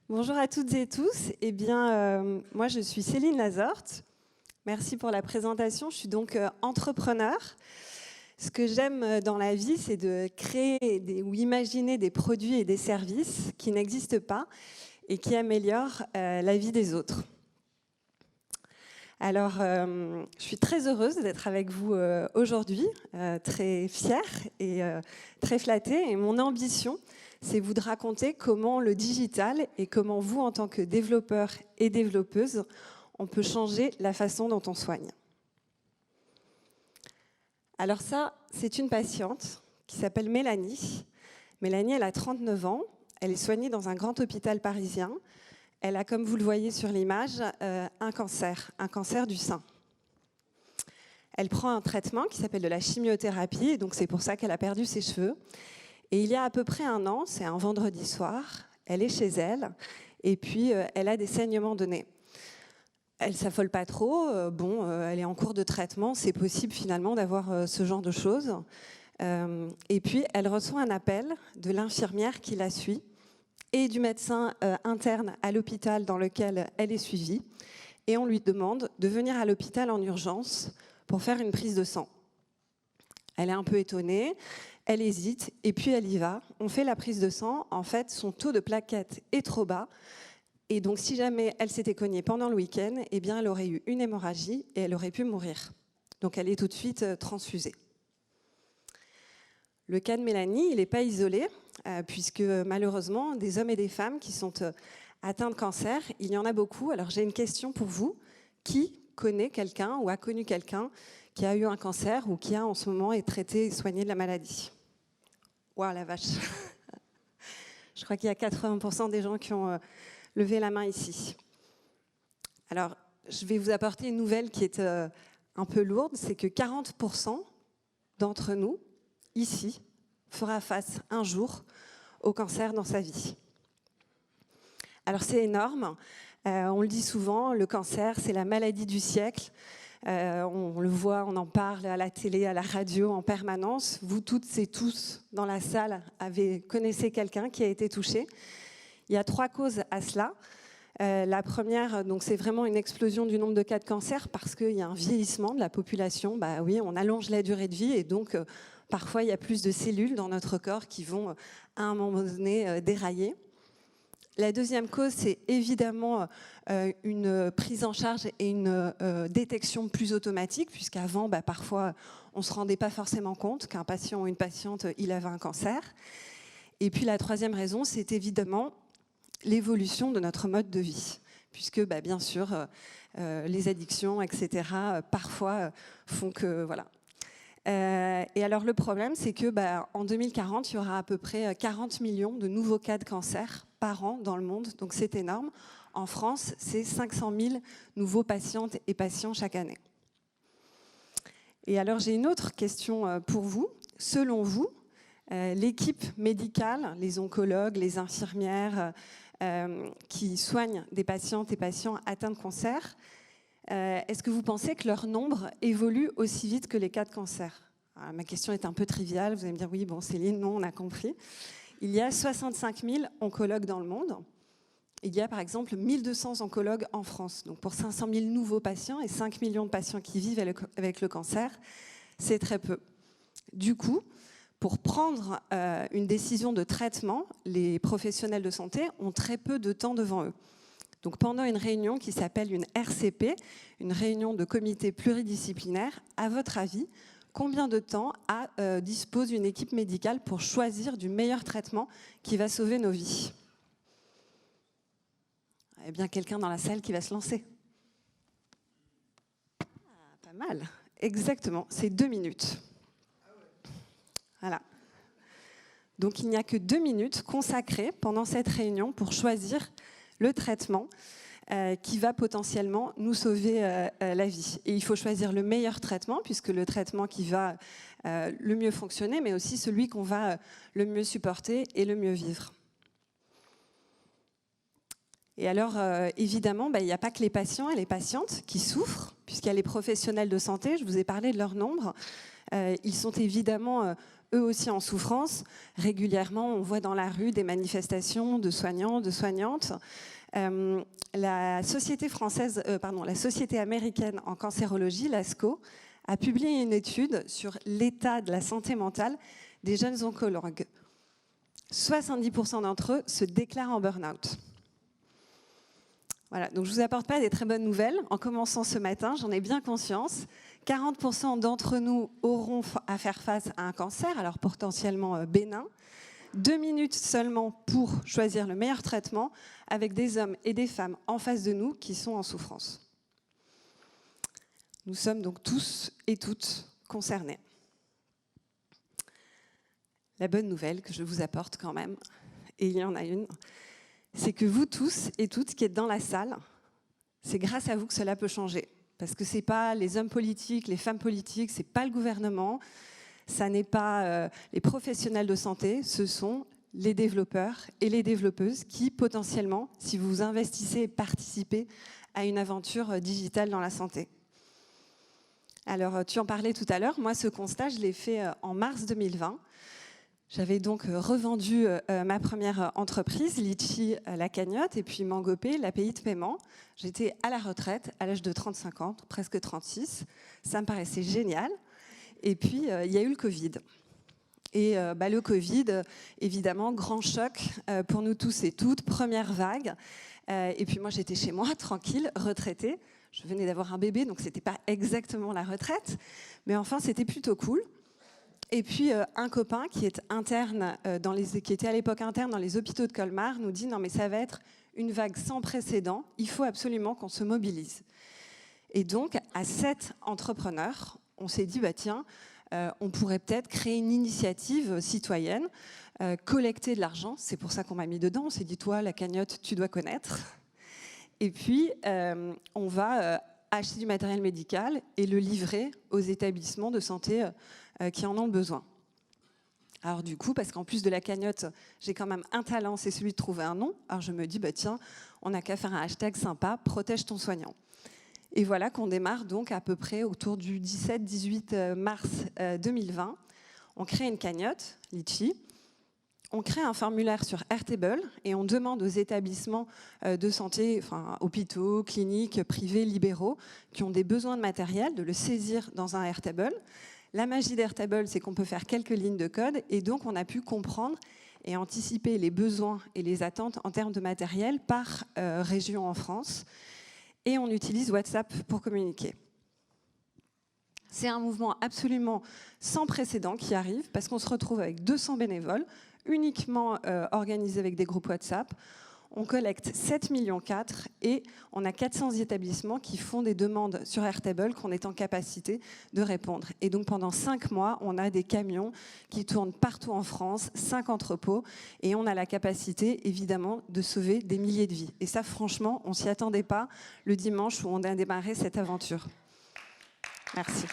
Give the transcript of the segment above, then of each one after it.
Bonjour à toutes et tous. Moi, je suis Céline Lazorte. Merci pour la présentation. Je suis donc entrepreneur. Ce que j'aime dans la vie, c'est de créer ou imaginer des produits et des services qui n'existent pas et qui améliorent la vie des autres. Alors, je suis très heureuse d'être avec vous aujourd'hui, très fière et très flattée. Et mon ambition, c'est vous de raconter comment le digital et comment vous, en tant que développeurs et développeuses, on peut changer la façon dont on soigne. Alors ça, c'est une patiente qui s'appelle Mélanie. Mélanie, elle a 39 ans. Elle est soignée dans un grand hôpital parisien. Elle a, comme vous le voyez sur l'image, un cancer du sein. Elle prend un traitement qui s'appelle de la chimiothérapie, et donc c'est pour ça qu'elle a perdu ses cheveux. Et il y a à peu près un an, c'est un vendredi soir, elle est chez elle, et puis elle a des saignements de nez. Elle ne s'affole pas trop, elle est en cours de traitement, c'est possible finalement d'avoir ce genre de choses. Et puis elle reçoit un appel de l'infirmière qui la suit, et du médecin interne à l'hôpital dans lequel elle est suivie. Et on lui demande de venir à l'hôpital en urgence pour faire une prise de sang. Elle est un peu étonnée, elle hésite, et puis elle y va. On fait la prise de sang. En fait, son taux de plaquettes est trop bas. Et donc, si jamais elle s'était cognée pendant le week-end, eh bien, elle aurait eu une hémorragie et elle aurait pu mourir. Donc, elle est tout de suite transfusée. Le cas de Mélanie, il n'est pas isolé, puisque malheureusement, des hommes et des femmes qui sont atteints de cancer, il y en a beaucoup. Alors j'ai une question pour vous. Qui connaît quelqu'un ou a connu quelqu'un qui a eu un cancer ou qui en ce moment est traité et soigné de la maladie? Waouh, la vache. Je crois qu'il y a 80% des gens qui ont levé la main ici. Alors, je vais vous apporter une nouvelle qui est un peu lourde, c'est que 40% d'entre nous, ici, fera face un jour au cancer dans sa vie. Alors c'est énorme, on le dit souvent, le cancer c'est la maladie du siècle, on le voit, on en parle à la télé, à la radio en permanence. Vous toutes et tous dans la salle connaissez quelqu'un qui a été touché. Il y a 3 causes à cela. La première, donc, c'est vraiment une explosion du nombre de cas de cancer parce qu'il y a un vieillissement de la population. Bah oui, on allonge la durée de vie et donc parfois il y a plus de cellules dans notre corps qui vont à un moment donné dérailler. La deuxième cause, c'est évidemment une prise en charge et une détection plus automatique, puisqu'avant, parfois, on ne se rendait pas forcément compte qu'un patient ou une patiente, il avait un cancer. Et puis la troisième raison, c'est évidemment l'évolution de notre mode de vie, puisque bien sûr, les addictions, etc., parfois font que... voilà. Et alors le problème, c'est que en 2040, il y aura à peu près 40 millions de nouveaux cas de cancer par an dans le monde, donc c'est énorme. En France, c'est 500 000 nouveaux patientes et patients chaque année. Et alors j'ai une autre question pour vous. Selon vous, l'équipe médicale, les oncologues, les infirmières qui soignent des patientes et patients atteints de cancer, est-ce que vous pensez que leur nombre évolue aussi vite que les cas de cancer? Alors, ma question est un peu triviale, vous allez me dire oui, bon Céline, non, on a compris. Il y a 65 000 oncologues dans le monde. Il y a par exemple 1200 oncologues en France. Donc pour 500 000 nouveaux patients et 5 millions de patients qui vivent avec le cancer, c'est très peu. Du coup, pour prendre une décision de traitement, les professionnels de santé ont très peu de temps devant eux. Donc pendant une réunion qui s'appelle une RCP, une réunion de comité pluridisciplinaire, à votre avis, combien de temps dispose une équipe médicale pour choisir du meilleur traitement qui va sauver nos vies? Eh bien, quelqu'un dans la salle qui va se lancer. Pas mal. Exactement, c'est 2 minutes. Voilà. Donc il n'y a que 2 minutes consacrées pendant cette réunion pour choisir le traitement qui va potentiellement nous sauver la vie. Et il faut choisir le meilleur traitement, puisque le traitement qui va le mieux fonctionner, mais aussi celui qu'on va le mieux supporter et le mieux vivre. Et alors, évidemment, il n'y a pas que les patients et les patientes qui souffrent, puisqu'il y a les professionnels de santé, je vous ai parlé de leur nombre. Ils sont évidemment eux aussi en souffrance. Régulièrement, on voit dans la rue des manifestations de soignants, de soignantes. La société américaine en cancérologie, l'ASCO, a publié une étude sur l'état de la santé mentale des jeunes oncologues. 70% d'entre eux se déclarent en burn-out. Voilà, donc je ne vous apporte pas des très bonnes nouvelles. En commençant ce matin, j'en ai bien conscience. 40% d'entre nous auront à faire face à un cancer, alors potentiellement bénin. 2 minutes seulement pour choisir le meilleur traitement, avec des hommes et des femmes en face de nous qui sont en souffrance. Nous sommes donc tous et toutes concernés. La bonne nouvelle que je vous apporte quand même, et il y en a une, c'est que vous tous et toutes qui êtes dans la salle, c'est grâce à vous que cela peut changer. Parce que ce n'est pas les hommes politiques, les femmes politiques, ce n'est pas le gouvernement, ça n'est pas les professionnels de santé, ce sont les développeurs et les développeuses qui, potentiellement, si vous investissez et participez à une aventure digitale dans la santé. Alors, tu en parlais tout à l'heure, moi ce constat, je l'ai fait en mars 2020. J'avais donc revendu ma première entreprise, Litchi, la cagnotte, et puis Mangopé, l'API de paiement. J'étais à la retraite à l'âge de 35 ans, presque 36. Ça me paraissait génial. Et puis, il y a eu le Covid. Et le Covid, évidemment, grand choc pour nous tous et toutes, première vague. Et puis moi, j'étais chez moi, tranquille, retraitée. Je venais d'avoir un bébé, donc ce n'était pas exactement la retraite. Mais enfin, c'était plutôt cool. Et puis, un copain qui est interne, qui était à l'époque interne dans les hôpitaux de Colmar, nous dit « Non, mais ça va être une vague sans précédent, il faut absolument qu'on se mobilise ». Et donc, à 7 entrepreneurs, on s'est dit « Tiens, on pourrait peut-être créer une initiative citoyenne, collecter de l'argent ». C'est pour ça qu'on m'a mis dedans. On s'est dit « Toi, la cagnotte, tu dois connaître ». Et puis, on va acheter du matériel médical et le livrer aux établissements de santé qui en ont besoin. Alors du coup, parce qu'en plus de la cagnotte, j'ai quand même un talent, c'est celui de trouver un nom. Alors je me dis, tiens, on n'a qu'à faire un hashtag sympa, protège ton soignant. Et voilà qu'on démarre donc à peu près autour du 17-18 mars 2020. On crée une cagnotte, Litchi. On crée un formulaire sur Airtable et on demande aux établissements de santé, enfin hôpitaux, cliniques, privés, libéraux, qui ont des besoins de matériel, de le saisir dans un Airtable. La magie d'Airtable, c'est qu'on peut faire quelques lignes de code et donc on a pu comprendre et anticiper les besoins et les attentes en termes de matériel par région en France. Et on utilise WhatsApp pour communiquer. C'est un mouvement absolument sans précédent qui arrive parce qu'on se retrouve avec 200 bénévoles, uniquement organisés avec des groupes WhatsApp. On collecte 7,4 millions et on a 400 établissements qui font des demandes sur Airtable qu'on est en capacité de répondre. Et donc pendant 5 mois, on a des camions qui tournent partout en France, 5 entrepôts, et on a la capacité évidemment de sauver des milliers de vies. Et ça franchement, on ne s'y attendait pas le dimanche où on a démarré cette aventure. Merci.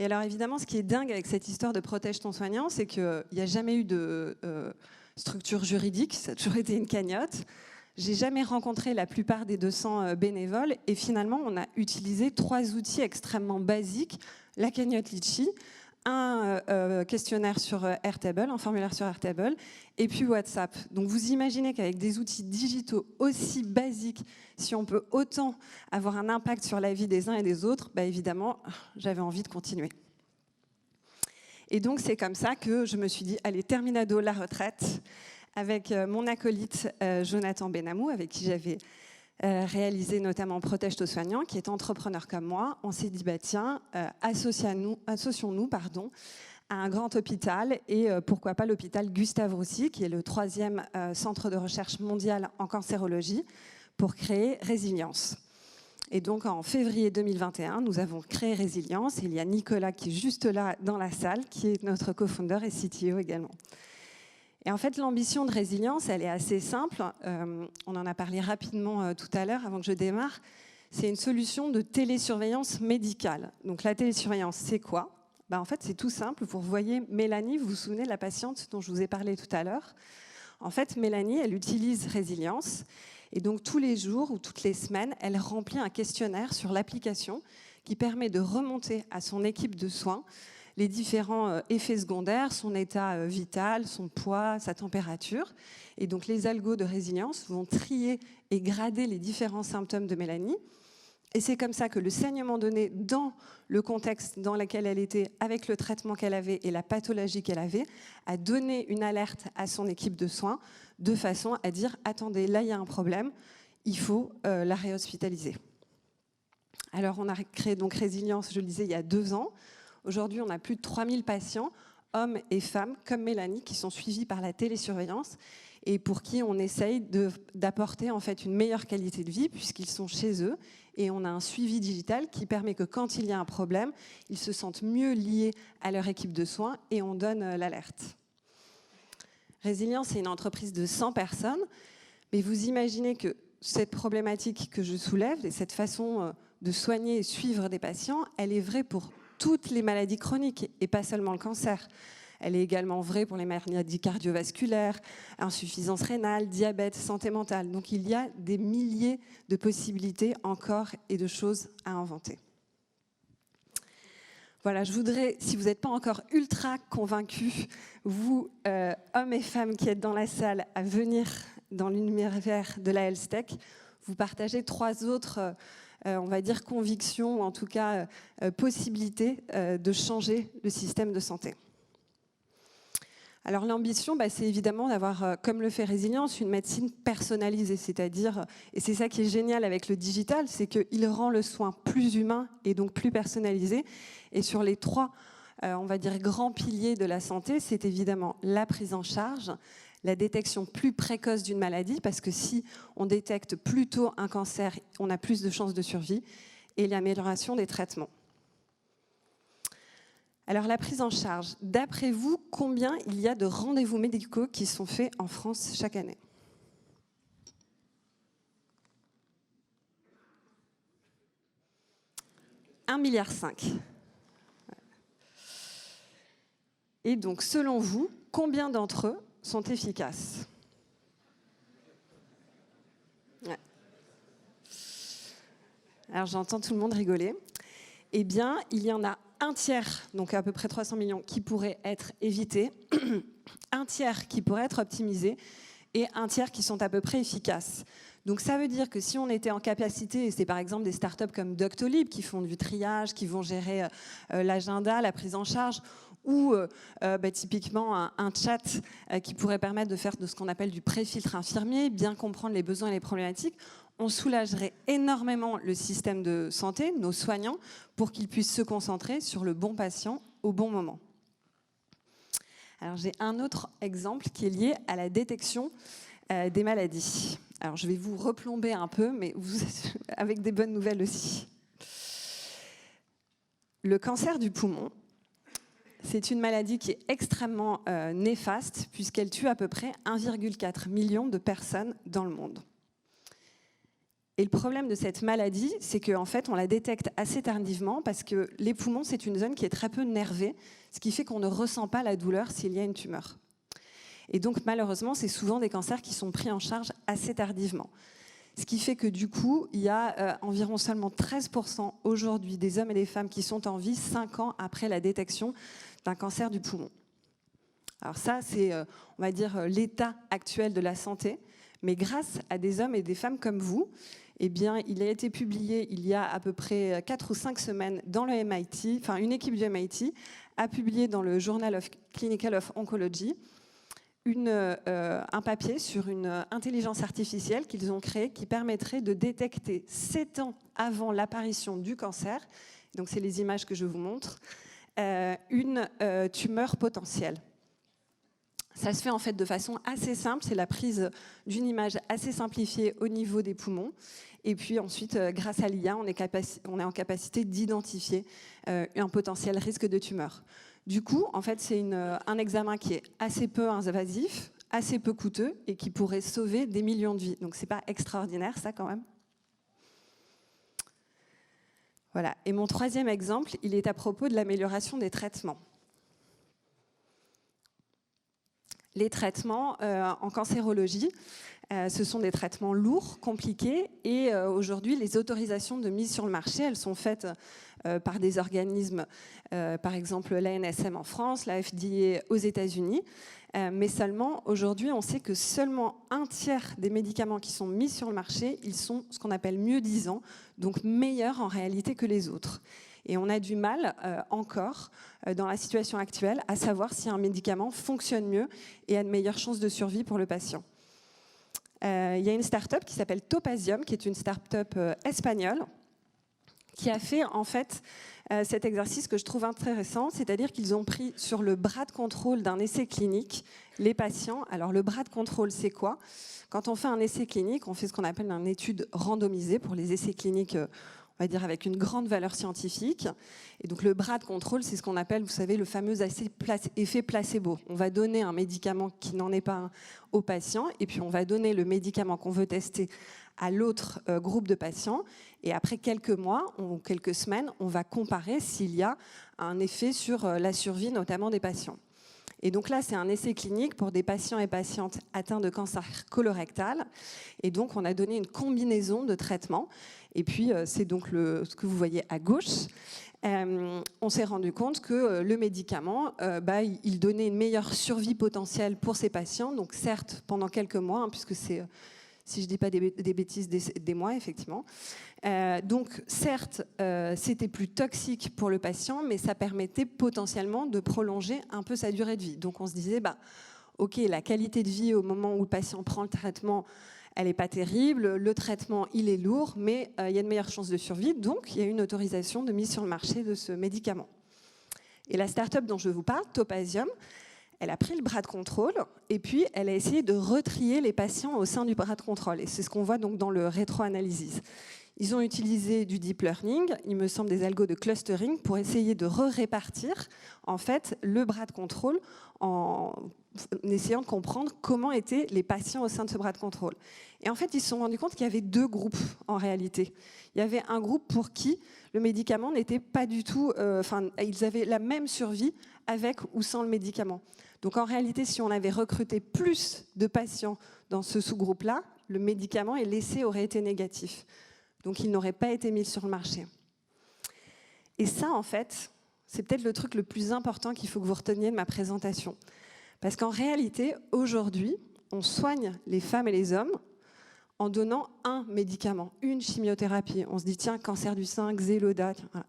Et alors évidemment, ce qui est dingue avec cette histoire de protège ton soignant, c'est qu'il n'y a jamais eu de structure juridique, ça a toujours été une cagnotte. J'ai jamais rencontré la plupart des 200 bénévoles et finalement, on a utilisé 3 outils extrêmement basiques, la cagnotte Litchi, un questionnaire sur Airtable, un formulaire sur Airtable, et puis WhatsApp. Donc vous imaginez qu'avec des outils digitaux aussi basiques, si on peut autant avoir un impact sur la vie des uns et des autres, évidemment, j'avais envie de continuer. Et donc c'est comme ça que je me suis dit, allez, terminado, la retraite, avec mon acolyte Jonathan Benamou, avec qui j'avais réalisé notamment Protège ton soignant, qui est entrepreneur comme moi. On s'est dit, tiens, associons-nous à un grand hôpital et pourquoi pas l'hôpital Gustave Roussy, qui est le 3e centre de recherche mondial en cancérologie, pour créer Résilience. Et donc en février 2021, nous avons créé Résilience. Et il y a Nicolas qui est juste là dans la salle, qui est notre co-founder et CTO également. Et en fait, l'ambition de Résilience, elle est assez simple. On en a parlé rapidement tout à l'heure, avant que je démarre. C'est une solution de télésurveillance médicale. Donc la télésurveillance, c'est quoi ? En fait, c'est tout simple. Vous voyez Mélanie, vous vous souvenez de la patiente dont je vous ai parlé tout à l'heure ? En fait, Mélanie, elle utilise Résilience Et donc tous les jours ou toutes les semaines, elle remplit un questionnaire sur l'application qui permet de remonter à son équipe de soins les différents effets secondaires, son état vital, son poids, sa température. Et donc les algos de résilience vont trier et grader les différents symptômes de Mélanie. Et c'est comme ça que le saignement donné dans le contexte dans lequel elle était, avec le traitement qu'elle avait et la pathologie qu'elle avait, a donné une alerte à son équipe de soins de façon à dire « Attendez, là il y a un problème, il faut la réhospitaliser ». Alors on a créé donc Résilience, je le disais, il y a 2 ans. Aujourd'hui, on a plus de 3000 patients, hommes et femmes, comme Mélanie, qui sont suivis par la télésurveillance et pour qui on essaye d'apporter en fait une meilleure qualité de vie puisqu'ils sont chez eux. Et on a un suivi digital qui permet que quand il y a un problème, ils se sentent mieux liés à leur équipe de soins et on donne l'alerte. Résilience, c'est une entreprise de 100 personnes, mais vous imaginez que cette problématique que je soulève et cette façon de soigner et suivre des patients, elle est vraie pour toutes les maladies chroniques et pas seulement le cancer. Elle est également vraie pour les maladies cardiovasculaires, insuffisance rénale, diabète, santé mentale. Donc il y a des milliers de possibilités encore et de choses à inventer. Voilà, je voudrais, si vous n'êtes pas encore ultra convaincus, vous, hommes et femmes qui êtes dans la salle, à venir dans l'univers de la health tech, vous partagez 3 autres on va dire convictions, ou en tout cas possibilités de changer le système de santé. Alors l'ambition, c'est évidemment d'avoir, comme le fait Résilience, une médecine personnalisée, c'est-à-dire, et c'est ça qui est génial avec le digital, c'est qu'il rend le soin plus humain et donc plus personnalisé. Et sur les 3, on va dire, grands piliers de la santé, c'est évidemment la prise en charge, la détection plus précoce d'une maladie, parce que si on détecte plus tôt un cancer, on a plus de chances de survie, et l'amélioration des traitements. Alors la prise en charge, d'après vous, combien il y a de rendez-vous médicaux qui sont faits en France chaque année? 1,5 milliard. Et donc, selon vous, combien d'entre eux sont efficaces? Ouais. Alors j'entends tout le monde rigoler. Eh bien, il y en a un tiers, donc à peu près 300 millions, qui pourraient être évités, un tiers qui pourraient être optimisés et un tiers qui sont à peu près efficaces. Donc ça veut dire que si on était en capacité, et c'est par exemple des startups comme Doctolib qui font du triage, qui vont gérer l'agenda, la prise en charge, ou typiquement un chat qui pourrait permettre de faire de ce qu'on appelle du pré-filtre infirmier, bien comprendre les besoins et les problématiques, on soulagerait énormément le système de santé, nos soignants, pour qu'ils puissent se concentrer sur le bon patient au bon moment. Alors j'ai un autre exemple qui est lié à la détection des maladies. Alors je vais vous replomber un peu, mais avec des bonnes nouvelles aussi. Le cancer du poumon, c'est une maladie qui est extrêmement néfaste, puisqu'elle tue à peu près 1,4 million de personnes dans le monde. Et le problème de cette maladie, c'est qu'en fait, on la détecte assez tardivement parce que les poumons, c'est une zone qui est très peu nervée, ce qui fait qu'on ne ressent pas la douleur s'il y a une tumeur. Et donc, malheureusement, c'est souvent des cancers qui sont pris en charge assez tardivement. Ce qui fait que du coup, il y a environ seulement 13% aujourd'hui des hommes et des femmes qui sont en vie 5 ans après la détection d'un cancer du poumon. Alors ça, c'est, on va dire, l'état actuel de la santé. Mais grâce à des hommes et des femmes comme vous, eh bien, il a été publié il y a à peu près 4 ou 5 semaines dans le MIT, enfin une équipe du MIT a publié dans le Journal of Clinical of Oncology un papier sur une intelligence artificielle qu'ils ont créée qui permettrait de détecter 7 ans avant l'apparition du cancer, donc c'est les images que je vous montre, une tumeur potentielle. Ça se fait en fait de façon assez simple, c'est la prise d'une image assez simplifiée au niveau des poumons. Et puis ensuite, grâce à l'IA, on est en capacité d'identifier un potentiel risque de tumeur. Du coup, en fait, c'est un examen qui est assez peu invasif, assez peu coûteux et qui pourrait sauver des millions de vies. Donc c'est pas extraordinaire ça quand même. Voilà. Et mon 3e exemple, il est à propos de l'amélioration des traitements. Les traitements en cancérologie, ce sont des traitements lourds, compliqués, et aujourd'hui, les autorisations de mise sur le marché, elles sont faites par des organismes, par exemple l'ANSM en France, la FDA aux États-Unis, mais seulement aujourd'hui, on sait que seulement 1/3 des médicaments qui sont mis sur le marché, ils sont ce qu'on appelle mieux-disants, donc meilleurs en réalité que les autres. Et on a du mal encore, dans la situation actuelle, à savoir si un médicament fonctionne mieux et a de meilleures chances de survie pour le patient. Il y a une start-up qui s'appelle Topazium, qui est une start-up espagnole, qui a fait en fait cet exercice que je trouve intéressant, c'est-à-dire qu'ils ont pris sur le bras de contrôle d'un essai clinique les patients. Alors le bras de contrôle, c'est quoi? Quand on fait un essai clinique, on fait ce qu'on appelle une étude randomisée pour les essais cliniques, on va dire avec une grande valeur scientifique. Et donc le bras de contrôle, c'est ce qu'on appelle, vous savez, le fameux effet placebo. On va donner un médicament qui n'en est pas un au patient, et puis on va donner le médicament qu'on veut tester à l'autre groupe de patients. Et après quelques mois ou quelques semaines, on va comparer s'il y a un effet sur la survie, notamment des patients. Et donc là, c'est un essai clinique pour des patients et patientes atteints de cancer colorectal. Et donc, on a donné une combinaison de traitements. Et puis, c'est donc ce que vous voyez à gauche. On s'est rendu compte que le médicament, il donnait une meilleure survie potentielle pour ces patients. Donc, certes, pendant quelques mois, hein, puisque c'est, si je ne dis pas des bêtises, des mois, effectivement. Donc, certes, c'était plus toxique pour le patient, mais ça permettait potentiellement de prolonger un peu sa durée de vie. Donc, on se disait, OK, la qualité de vie au moment où le patient prend le traitement, elle n'est pas terrible, le traitement, il est lourd, mais il y a de meilleures chances de survie, donc il y a une autorisation de mise sur le marché de ce médicament. Et la start-up dont je vous parle, Topazium, elle a pris le bras de contrôle et puis elle a essayé de retrier les patients au sein du bras de contrôle. Et c'est ce qu'on voit donc dans le rétro-analysis. Ils ont utilisé du deep learning, il me semble des algos de clustering, pour essayer de répartir en fait le bras de contrôle en essayant de comprendre comment étaient les patients au sein de ce bras de contrôle. Et en fait, ils se sont rendus compte qu'il y avait deux groupes en réalité. Il y avait un groupe pour qui le médicament n'était pas du tout... ils avaient la même survie avec ou sans le médicament. Donc en réalité, si on avait recruté plus de patients dans ce sous-groupe-là, le médicament et l'essai aurait été négatif. Donc il n'aurait pas été mis sur le marché. Et ça, en fait, c'est peut-être le truc le plus important qu'il faut que vous reteniez de ma présentation. Parce qu'en réalité, aujourd'hui, on soigne les femmes et les hommes en donnant un médicament, une chimiothérapie. On se dit, tiens, cancer du sein, Xeloda. Voilà.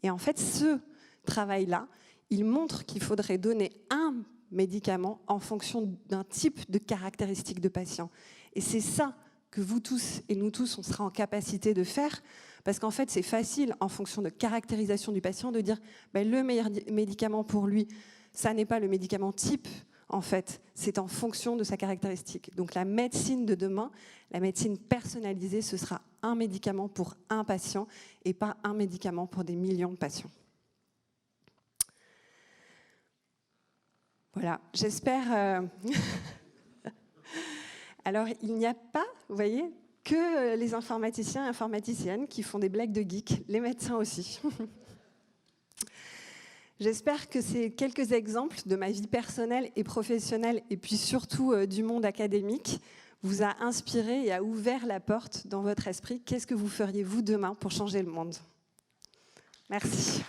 Et en fait, ce travail-là, il montre qu'il faudrait donner un médicament en fonction d'un type de caractéristiques de patient. Et c'est ça que vous tous et nous tous, on sera en capacité de faire, parce qu'en fait, c'est facile, en fonction de caractérisation du patient, de dire le meilleur médicament pour lui, ça n'est pas le médicament type, en fait, c'est en fonction de sa caractéristique. Donc la médecine de demain, la médecine personnalisée, ce sera un médicament pour un patient et pas un médicament pour des millions de patients. Voilà, j'espère... Alors, il n'y a pas, vous voyez, que les informaticiens et informaticiennes qui font des blagues de geek, les médecins aussi. J'espère que ces quelques exemples de ma vie personnelle et professionnelle, et puis surtout du monde académique, vous a inspiré et a ouvert la porte dans votre esprit. Qu'est-ce que vous feriez, vous, demain, pour changer le monde? Merci.